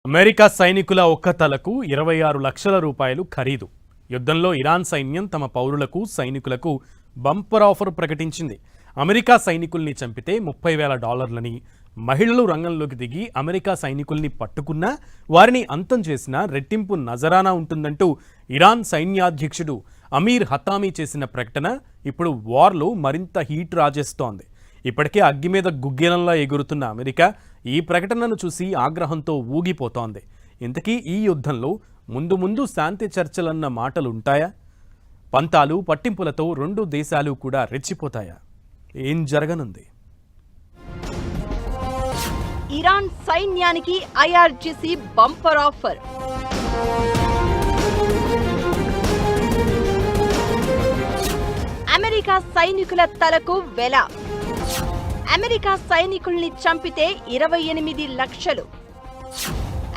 America సైనికుల ఒక్క తలకు 26 లక్షల రూపాయలు ఖరీదు. యుద్ధంలో ఇరాన్ సైన్యం తమ పౌరులకు సైనికులకు బంపర్ ఆఫర్ ప్రకటించింది. అమెరికా సైనికుల్ని చంపితే $30,000లని, మహిళలు రంగంలోకి దిగి అమెరికా సైనికుల్ని పట్టుకున్నా వారిని అంతం చేసినా రెట్టింపు నజరానా ఉంటుందంటూ ఇరాన్ సైన్యాధ్యక్షుడు అమీర్ హతామీ చేసిన ప్రకటన ఇప్పుడు వార్లో మరింత హీట్ రాజేస్తోంది. ఇప్పటికే అగ్గి మీద గుగ్గిలంలా ఎగురుతున్న అమెరికా ఈ ప్రకటనను చూసి ఆగ్రహంతో ఊగిపోతోంది. ఇంతకీ ఈ యుద్ధంలో ముందు శాంతి చర్చలన్న మాటలుంటాయా? పంతాలు పట్టింపులతో రెండు దేశాలు కూడా రెచ్చిపోతాయా? ఏం జరగనుంది? ఇరాన్ సైన్యానికి ఐఆర్జీసీ బంపర్ ఆఫర్. అమెరికా సైనికుల తలకు వెల. అమెరికా సైనికుల్ని చంపితే 28 లక్షలు.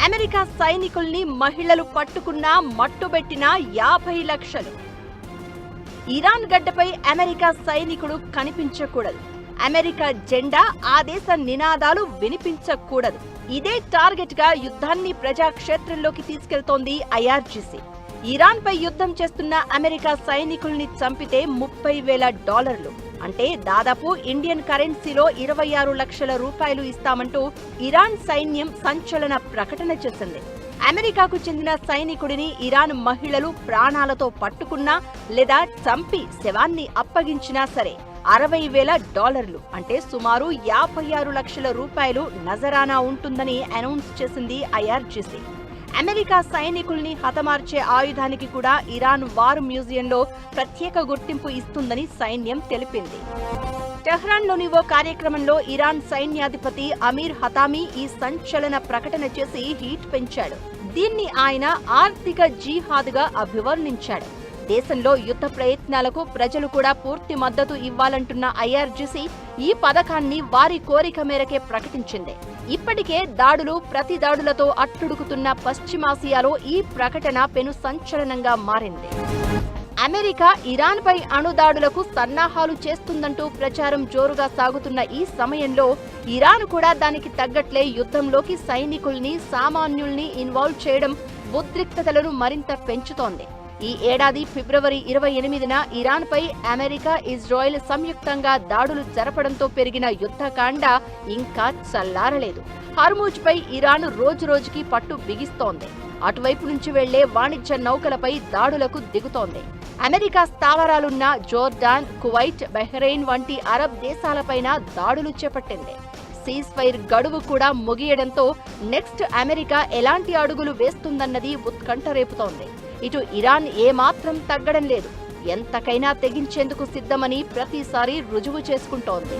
అమెరికా సైనికుల్ని మహిళలు పట్టుకున్నా మట్టుబెట్టినా 50 లక్షలు. ఇరాన్ గడ్డపై అమెరికా సైనికుడు కనిపించకూడదు. అమెరికా జెండా, ఆ దేశ నినాదాలు వినిపించకూడదు. ఇదే టార్గెట్ గా యుద్ధాన్ని ప్రజాక్షేత్రంలోకి తీసుకెళ్తోంది ఐఆర్జీసీ. ఇరాన్ పై యుద్ధం చేస్తున్న అమెరికా సైనికుల్ని చంపితే $30,000 అంటే దాదాపు ఇండియన్ కరెన్సీలో 26 లక్షల రూపాయలు ఇస్తామంటూ ఇరాన్ సైన్యం సంచలన ప్రకటన చేసింది. అమెరికాకు చెందిన సైనికుడిని ఇరాన్ మహిళలు ప్రాణాలతో పట్టుకున్నా లేదా చంపి శవాన్ని అప్పగించినా సరే $60,000 అంటే సుమారు 56 లక్షల రూపాయలు నజరానా ఉంటుందని అనౌన్స్ చేసింది ఐఆర్జీసీ. అమెరికా సైనికుల్ని హతమార్చే ఆయుధానికి కూడా ఇరాన్ వార్ మ్యూజియంలో ప్రత్యేక గుర్తింపు ఇస్తుందని సైన్యం తెలిపింది. టెహ్రాన్లోని ఓ కార్యక్రమంలో ఇరాన్ సైన్యాధిపతి అమీర్ హతామీ ఈ సంచలన ప్రకటన చేసి హీట్ పెంచాడు. దీన్ని ఆయన ఆర్థిక జిహాద్గా అభివర్ణించాడు. దేశంలో యుద్ధ ప్రయత్నాలకు ప్రజలు కూడా పూర్తి మద్దతు ఇవ్వాలంటున్న ఐఆర్జీసీ ఈ పథకాన్ని వారి కోరిక మేరకే ప్రకటించింది. ఇప్పటికే దాడులు ప్రతి దాడులతో అట్టుడుకుతున్న పశ్చిమాసియాలో ఈ ప్రకటన పెను సంచలనంగా మారింది. అమెరికా ఇరాన్ పై అణుదాడులకు సన్నాహాలు చేస్తుందంటూ ప్రచారం జోరుగా సాగుతున్న ఈ సమయంలో ఇరాన్ కూడా దానికి తగ్గట్లే యుద్ధంలోకి సైనికుల్ని, సామాన్యుల్ని ఇన్వాల్వ్ చేయడం ఉద్రిక్తతలను మరింత పెంచుతోంది. ఈ ఏడాది ఫిబ్రవరి 28న ఇరాన్ పై అమెరికా, ఇజ్రాయెల్ సంయుక్తంగా దాడులు జరపడంతో పెరిగిన యుద్ధకాండ ఇంకా చల్లారలేదు. హార్మూజ్ పై ఇరాన్ రోజురోజుకి పట్టు బిగిస్తోంది. అటువైపు నుంచి వెళ్లే వాణిజ్య నౌకలపై దాడులకు దిగుతోంది. అమెరికా స్థావరాలున్న జోర్డాన్, కువైట్, బహ్రెయిన్ వంటి అరబ్ దేశాలపైన దాడులు చేపట్టింది. సీజ్ ఫైర్ గడువు కూడా ముగియడంతో నెక్స్ట్ అమెరికా ఎలాంటి అడుగులు వేస్తుందన్నది ఉత్కంఠ రేపుతోంది. ఇటు ఇరాన్ ఏమాత్రం తగ్గడం లేదు. ఎంతకైనా తెగించేందుకు సిద్ధమని ప్రతిసారి రుజువు చేసుకుంటోంది.